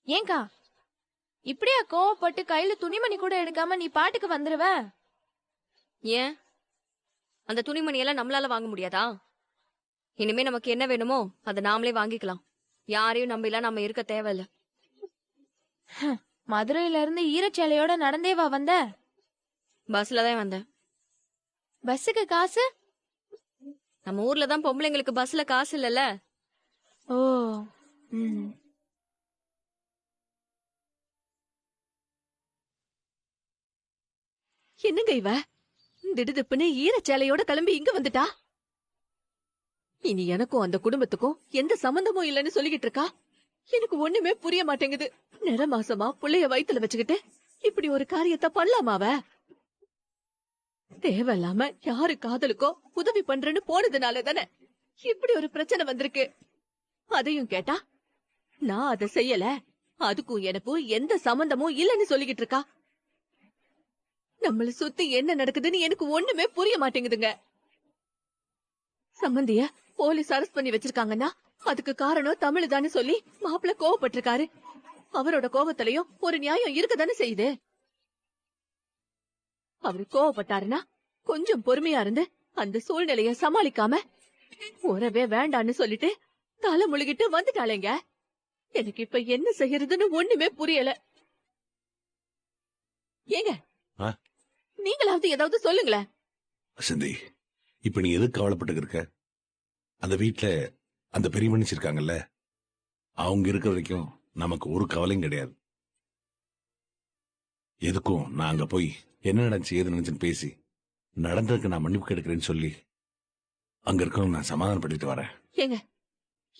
ஏங்கா இப்படியா கோவப்பட்டு கையில துணிமணி கூட எடுக்காம நீ பாட்டுக்கு வந்துருவ? ஏன் அந்த துணிமணி எல்லாம் நம்மளால வாங்க முடியாதா? இனிமே நமக்கு என்ன வேணுமோ அதை நாமளே வாங்கிக்கலாம். யாரையும் நம்பிலாம் நம்ம இருக்க தேவையில்ல. மதுரையில இருந்து ஈரச்சேலையோட நடந்தேவா வந்த? பஸ்ல தான் வந்தேன். பஸ்ஸுக்கு காசு? நம்ம ஊர்ல தான் பொம்பளைங்களுக்கு பஸ்ல காசு இல்லல்ல. ஓ. ம். என்னங்க இவ திடுதிப்புன்னு ஈரச்சேலையோட கிளம்பி இங்க வந்துட்டா? இனி எனக்கும் அந்த குடும்பத்துக்கும் எந்த சம்பந்தமும் இல்லைன்னு சொல்லிக்கிட்டு இருக்கா. எனக்கு ஒண்ணுமே புரிய மாட்டேங்குது. நிற மாசமா புள்ளைய வயித்துல வச்சுக்கிட்டு இப்படி ஒரு காரியத்தை பண்ணலாமாவ? தேவையில்லாம யாரு காதலுக்கோ உதவி பண்றேன்னு போனதுனால தானே இப்படி ஒரு பிரச்சனை வந்திருக்கு. அதையும் கேட்டா நான் அதை செய்யல, அதுக்கும் எனக்கும் எந்த சம்பந்தமும் இல்லைன்னு சொல்லிக்கிட்டு இருக்கா. நம்மள சுத்தி என்ன நடக்குதுன்னு எனக்கு ஒண்ணுமே புரிய மாட்டேங்குதுங்க. சம்பந்திய போலீஸ் அரெஸ்ட் பண்ணி வச்சிருக்காங்கன்னா அதுக்கு காரணம் தமிழ்தான்னு சொல்லி மாப்பிள்ள கோவப்பட்டிருக்காரு. அவரோட கோவத்திலையும் ஒரு நியாயம் இருக்கதானே செய்யுது. அவரு கோவப்பட்டாருன்னா கொஞ்சம் பொறுமையா இருந்து அந்த சூழ்நிலைய சமாளிக்காம உறவே வேண்டான்னு சொல்லிட்டு தலை முழுகிட்டு வந்துட்டாளேங்க. எனக்கு இப்ப என்ன செய்யறதுன்னு ஒண்ணுமே புரியல. ஏங்க நீங்களாவது ஏதாவது சொல்லுங்களேன். வசந்தி, இப்ப நீ எதுக்கு கவலைப்பட்டு இருக்க? அந்த வீட்டுல அந்த பெரிய மனுஷி இருக்காங்கல்ல, அவங்க இருக்கிற வரைக்கும் நமக்கு ஒரு கவலையும் கிடையாது. எதுக்கும் நான் அங்க போய் என்ன நடந்துச்சு ஏது நினைச்சுன்னு பேசி நடந்ததுக்கு நான் மன்னிப்பு கேட்கிறேன்னு சொல்லி அங்க இருக்கணும் நான் சமாதானப்படுத்திட்டு வரேன். ஏங்க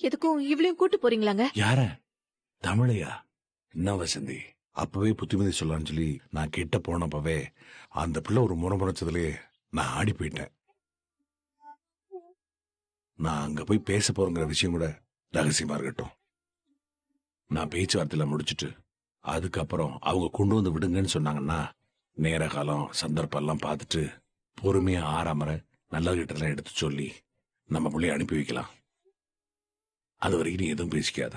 எதுக்கும் இவ்வளையும் கூட்டு போறீங்களாங்க? யார? தமிழையா? என்ன வசந்தி, அப்பவே புத்திமதி சொல்லலாம்னு சொல்லி நான் கிட்ட போனப்பவே அந்த பிள்ளை ஒரு முறைச்சதுலயே நான் ஆடி போயிட்டேன். நான் அங்க போய் பேச போறேங்கிற விஷயம் கூட ரகசியமா இருக்கட்டும். நான் பேச்சுவார்த்தையில முடிச்சுட்டு அதுக்கப்புறம் அவங்க கொண்டு வந்து விடுங்கன்னு சொன்னாங்கன்னா நேர காலம் சந்தர்ப்பம் எல்லாம் பார்த்துட்டு பொறுமையா ஆறாமரை நல்ல கிட்டலாம் எடுத்து சொல்லி நம்ம பிள்ளைய அனுப்பி வைக்கலாம். அது வரைக்கும் நீ எதுவும் பேசிக்காத.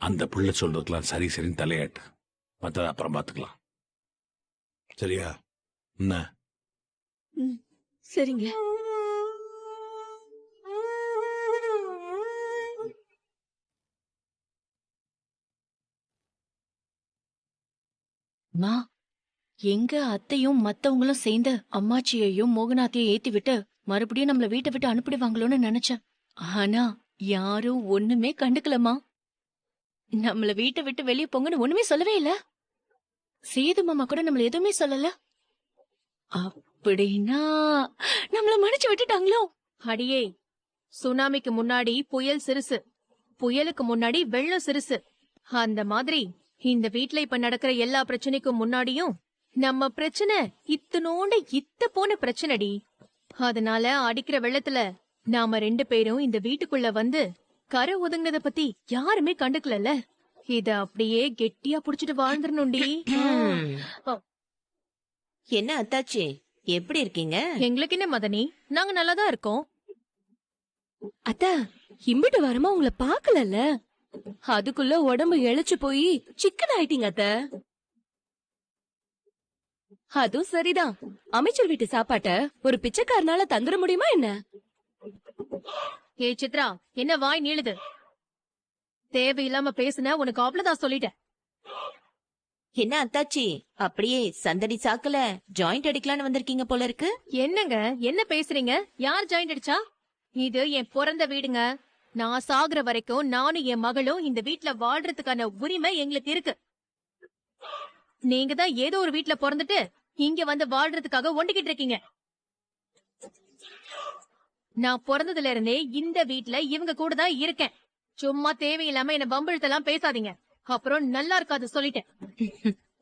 அந்த புள்ள சொல்றதுக்கெல்லாம் சரி சரின்னு தலையாட்டு, மற்ற அப்புறம் பாத்துக்கலாம். சரியா? என்ன? சரிங்க. மா, எங்க அத்தையும் மத்தவங்களும் சேர்ந்து அம்மாச்சியையும் மோகனாத்தையும் ஏத்தி விட்டு மறுபடியும் நம்மள வீட்டை விட்டு அனுப்பிடுவாங்களோன்னு நினைச்சேன். ஆனா யாரும் ஒண்ணுமே கண்டுக்கலமா. நம்மள வீட்டை விட்டு வெளியே போங்கன்னு ஒண்ணுமே சொல்லவே இல்ல. சேது மாமா கூட நம்மள எதுவுமே சொல்லல. அப்படின்னா நம்மள மன்னிச்சு விட்டுட்டாங்களோ? அடியே, சுனாமிக்கு முன்னாடி புயல் சிறுசு, புயலுக்கு முன்னாடி வெள்ளம் சிறுசு. அந்த மாதிரி இந்த வீட்ல இப்ப நடக்கிற எல்லா பிரச்சனைக்கும் முன்னாடியும் நம்ம பிரச்சனை இத்தனோண்ட இத்த போன பிரச்சனைடி. அதனால அடிக்கிற வெள்ளத்துல நாம 2 பேரும் இந்த வீட்டுக்குள்ள வந்து கரை ஒதுங்கினத பத்தி யாருமே கண்டுக்கலல்ல. இத அப்படியே கெட்டியா புடிச்சிட்டு வாழ்ந்துடணும்டி. என்ன அத்தாச்சி, எப்படி இருக்கீங்க? எங்களுக்கு என்ன மதனி, நாங்க நல்லாதான் இருக்கோம். அத்த, இம்பிட்டு வரமா உங்களை பாக்கலல்ல, அதுக்குள்ள உடம்பு இழைச்சு போய் சிக்கன் ஆயிட்டீங்க அத்த. அதுவும் சரிதான், அமைச்சர் வீட்டு சாப்பாட்ட ஒரு பிச்சைக்காரனால தந்துட முடியுமா என்ன? ஏ சித்ரா, என்ன வாய் நீளுது? தேவையில்லாம பேசுன, உனக்கு அவ்வளவுதான் சொல்லிட்டேன். என்ன அத்தாச்சி, அப்படியே சந்தடி சாக்கல ஜாயிண்ட் அடிக்கலான்னு வந்திருக்கீங்க போல இருக்கு. என்னங்க என்ன பேசுறீங்க? யார் ஜாயிண்ட் அடிச்சா? இது என் பிறந்த வீடுங்க. நான் சாகுற வரைக்கும் நானும் என் மகளும் இந்த வீட்ல வாழ்றதுக்கான உரிமை எங்களுக்கு இருக்கு. நீங்க தான் ஏதோ ஒரு வீட்ல பிறந்துட்டு இங்க வந்து வாழ்றதுக்காக ஒண்டிக்கிட்டு இருக்கீங்க. நான் பிறந்ததுல இருந்தே இந்த வீட்ல இவங்க கூட தான் இருக்கேன். சும்மா தேவையில்லாம என்ன பம்பிழுத்தெல்லாம் பேசாதீங்க, அப்புறம் நல்லா இருக்காது சொல்லிட்டேன்.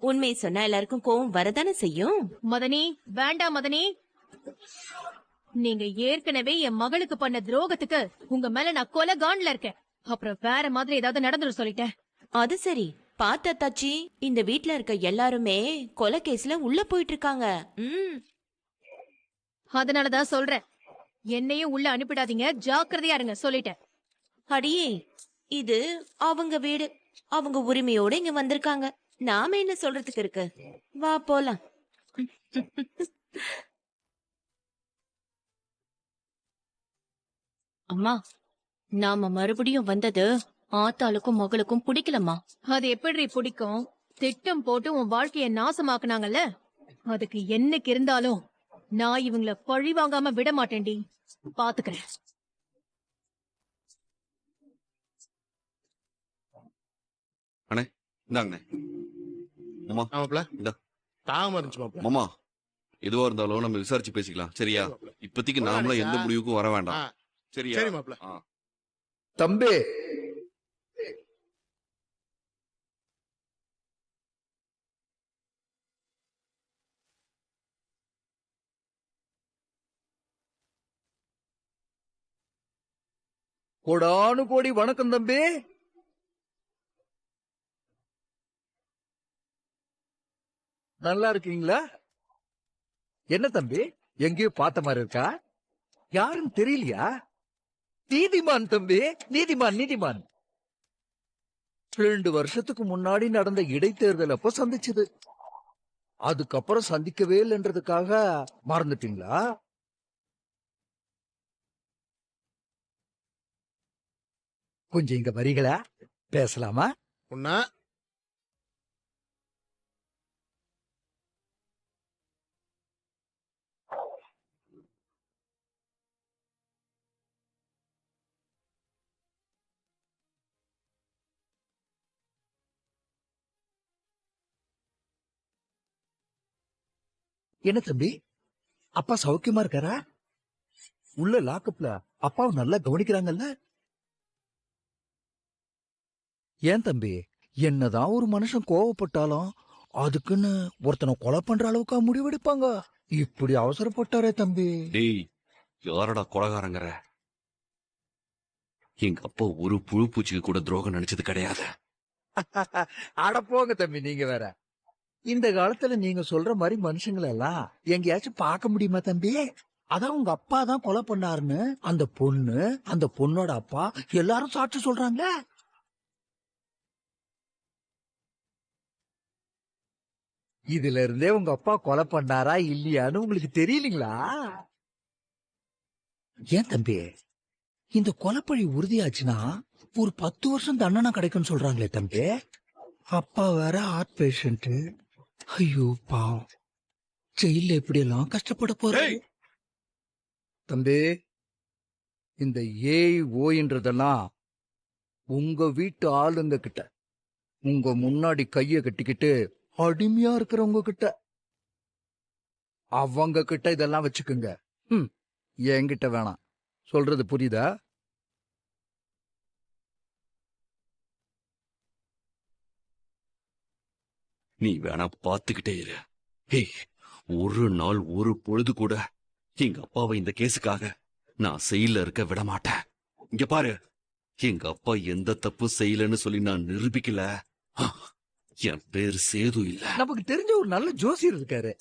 உண்மை சொன்னா எல்லாருக்கும் கோவம் வரதானே செய்யும். மதனி, வேண்டாம் மதனி. நீங்க ஏற்கனவே என் மகளுக்கு பண்ண துரோகத்துக்கு உங்க மேல நான் கொலை கான்ல இருக்கேன். அப்புறம் வேற மாதிரி ஏதாவது நடந்துரும் சொல்லிட்டேன். அது சரி, பாத்த அத்தாச்சி, இந்த வீட்ல இருக்க எல்லாருமே கொலை கேஸ்ல உள்ள போயிட்டு இருக்காங்க. அதனாலதான் சொல்றேன், என்னையும் உள்ள அனுப்பிடாதீங்க, ஜாக்கிரதையா இருங்க சொல்லிட்டேன். அடியே, இது அவங்க வீடு, அவங்க உரிமையோட இங்க வந்திருக்காங்க. நாம என்ன சொல்றதுக்கு இருக்கு? வா போலாம். அம்மா, நாம மறுபடியும் வந்தது ஆத்தாளுக்கும் மகளுக்கும் பிடிக்கலம்மா. அது எப்படி பிடிக்கும்? திட்டம் போட்டு உன் வாழ்க்கைய நாசமாக்குனாங்கல்ல, அதுக்கு என்னைக்கு இருந்தாலும் நான் இவங்கள பழி வாங்காம விட மாட்டேன்டி. பாத்துக்கிறேன். இந்தாங்கண்ணே. மாமா ஆமாப்ல இந்தா. தாம இருந்துச்சு மாப்ள. மாமா எதுவா இருந்தாலும் நம்ம விசாரிச்சு பேசிக்கலாம், சரியா? இப்போதைக்கு நாமளும் எந்த முடிவுக்கும் வர வேண்டாம், சரியா? சரி மாப்ள. ஆ. தம்பி, கோடானு கோடி வணக்கம் தம்பி. நல்லா இருக்கீங்களா? என்ன தம்பி, எங்கேயோ பார்த்த மாதிரி இருக்கா? யாருன்னு தெரியலையா? நீதிமான் தம்பி, நீதிமான் நீதிமான். 2 வருஷத்துக்கு முன்னாடி நடந்த இடைத்தேர்தல் அப்போ சந்திச்சது. அதுக்கப்புறம் சந்திக்கவே இல்லைன்றதுக்காக மறந்துட்டீங்களா? கொஞ்சம் இங்க வரீங்களா? பேசலாமா? உன்ன என்ன தம்பி, அப்பா சௌக்கியமா இருக்காரா? உள்ள லாக்கப்ல அப்பாவை நல்லா கவனிக்கிறாங்கல்ல? ஏன் தம்பி, என்னதான் ஒரு மனுஷன் கோவப்பட்டாலும் அதுக்குன்னு ஒருத்தனை கொலை பண்ற அளவுக்கா முடிவெடுப்பாங்க? இப்படி அவசரப்பட்டாரே தம்பி. டேய், யாரடா கொலகாரங்கிற? எங்க அப்பா ஒரு புழு பூச்சிக்கு கூட துரோகம் நினைச்சது கிடையாது. அட போங்க தம்பி, நீங்க வேற. இந்த காலத்துல நீங்க சொல்ற மாதிரி மனுஷங்களை எல்லாம் எங்கேயாச்சும் பார்க்க முடியுமா தம்பி? அதான் உங்க அப்பா தான் கொலை பண்ணாருன்னு அந்த பொண்ணு, அந்த பொண்ணோட அப்பா எல்லாரும் சாட்சி சொல்றாங்க. இதுல இருந்தே உங்க அப்பா கொலை பண்ணாரா இல்லையான்னு உங்களுக்கு தெரியலீங்களா? ஏன் தம்பி, இந்த கொலைப்பழி உறுதியாச்சுன்னா ஒரு 10 வருஷம் தண்டனை கிடைக்கும்னு சொல்றாங்களே தம்பி. அப்பா வேற ஹார்ட் பேஷண்ட். ஐயோ பாவம், ஜெயில எப்படி எல்லாம் கஷ்டப்பட போறேன் தம்பி. இந்த ஏய் ஓயின்றதெல்லாம் உங்க வீட்டு ஆளுங்க கிட்ட, உங்க முன்னாடி கைய கட்டிக்கிட்டு அடிமையா இருக்கிறவங்க கிட்ட, அவங்க கிட்ட இதெல்லாம் வச்சுக்குங்க. என்கிட்ட வேணாம். சொல்றது புரியுதா? நீ வேணா பாத்துக்கிட்டே இரு. ஏய், ஒரு நாள் ஒரு பொழுது கூட எங்க அப்பாவை இந்த கேஸுக்காக நான் செயல இருக்க விட மாட்டேன். இங்க பாரு, எங்க அப்பா எந்த தப்பு செய்யலன்னு சொல்லி நான் நிரூபிக்கல, என் பேர் சேது இல்ல. நமக்கு தெரிஞ்ச ஒரு நல்ல ஜோசியர் இருக்காரு.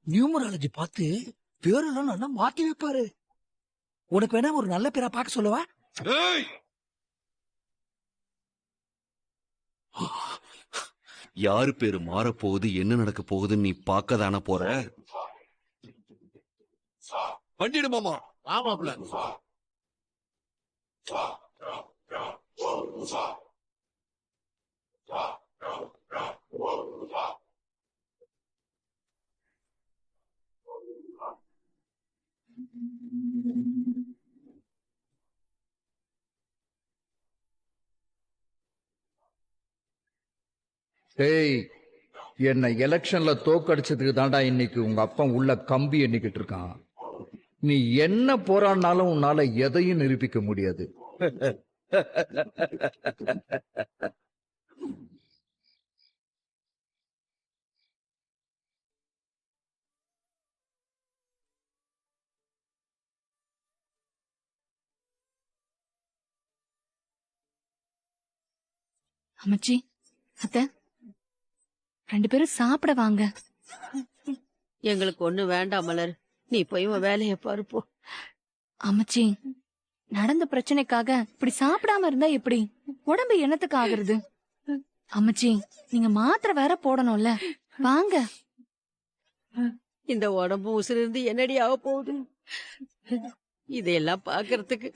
நியூமராலஜி பார்த்து பேரெல்லாம் நல்லா மாத்தி வைப்பாரு. உனக்கு வேணா ஒரு நல்ல பேரா பார்க்க சொல்லவா? ஏய்! யாரு பேரு மாறப்போகுது, என்ன நடக்க போகுதுன்னு நீ பார்க்க தானே போற. வண்டிடு மாமா. ஆமாப்ல. ஏய், என்ன எலெக்ஷன்ல தோக்கடிச்சதுக்கு தாண்டா இன்னைக்கு உங்க அப்பா உள்ள கம்பி எண்ணிக்கிட்டு இருக்கான். நீ என்ன போராடினாலும் உன்னால எதையும் நிரூபிக்க முடியாது. அம்மச்சி, அத்தை, 2 பேரும் சாப்பிட வாங்க. எங்களுக்கு ஒண்ணு வேண்டாம் மலர், நீ போய் உன் வேலைய பாரு போ. அம்மச்சி, நடந்த பிரச்சனைக்காக இப்படி சாப்பிடாம இருந்தா எப்படி? உடம்பு என்னத்துக்கு ஆகுறது? அம்மச்சி, நீங்க மாத்திரை வேற போடணும்ல. வாங்க. இந்த உடம்பு உசுறு இருந்து என்னடி ஆக போகுது? இதையெல்லாம் பாக்குறதுக்கு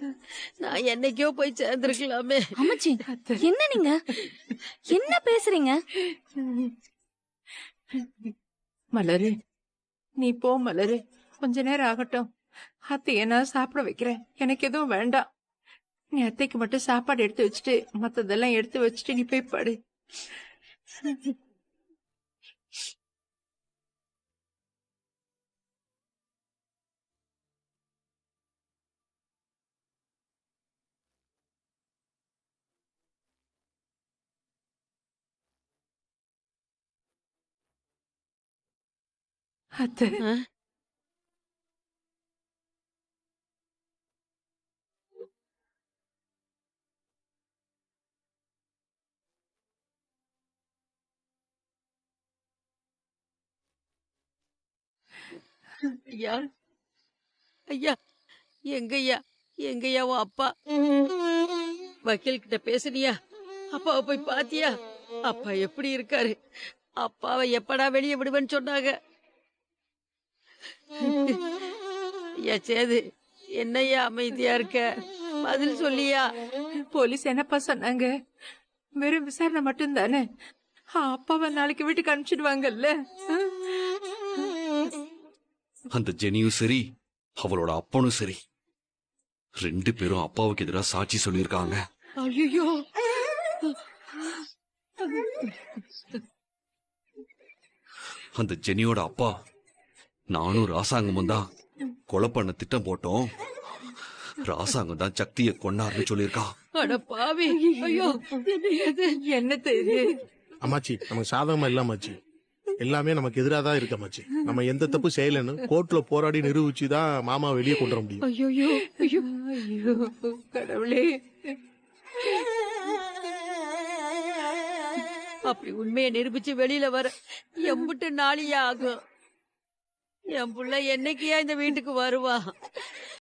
நான் என்னைக்கோ போய் சேர்ந்திருக்கலாமே. அம்மச்சி, என்ன நீங்க என்ன பேசுறீங்க? மலரு, நீ போ மலரு. கொஞ்ச நேரம் ஆகட்டும். அத்தைய நான் சாப்பிட வைக்கிறேன். எனக்கு எதுவும் வேண்டாம். நீ அத்தைக்கு மட்டும் சாப்பாடு எடுத்து வச்சுட்டு மத்ததெல்லாம் எடுத்து வச்சுட்டு நீ போய் படு. அத்தை, ஐயா, ஐயா, எங்கய்யா, எங்கய்யா உன் அப்பா? வக்கீல் கிட்ட பேசுனியா? அப்பாவை போய் பாத்தியா? அப்பா எப்படி இருக்காரு? அப்பாவை எப்படா வெளியே விடுவேன்னு சொன்னாங்க? ஐயா சேது, என்னய்யா அமைதியா இருக்க? பதில் சொல்லியா? போலீஸ் என்னப்பா சொன்னாங்க? வெறும் விசாரணை மட்டும் தானே? அப்பாவை நாளைக்கு வீட்டுக்கு அனுப்பிச்சிடுவாங்கல்ல? அந்த ஜெனியும் சரி அவளோட அப்பனும் சரி 2 பேரும் அப்பாவுக்கு எதிராக சாட்சி சொல்லியிருக்காங்க. ஐயோ, அந்த ஜெனியோட அப்பா நானும் ராசாங்கமும் தான் கொலை பண்ண திட்டம் போட்டோம். ராசாங்கம் தான் சக்தியை கொன்னார்னு சொல்லியிருக்கான். அட பாவி! ஐயோ, என்னது இது? அம்மாச்சி, நமக்கு சாதகமா இல்ல அம்மாச்சி. எல்லாமே நமக்கு எதிராக தான் இருக்கு அம்மாச்சி. நம்ம எந்த தப்பு செய்யலன்னு கோர்ட்ல போராடி நிரூபிச்சுதான் மாமா வெளியே கொண்டு வர முடியும். ஐயோ, ஐயோ, ஐயோ கடவுளே! அப்படி உண்மையை நிரூபிச்சு வெளியில வர எம்பிட்டு நாளியா ஆகும்? என் புள்ள என்னைக்கியா இந்த வீட்டுக்கு வருவா?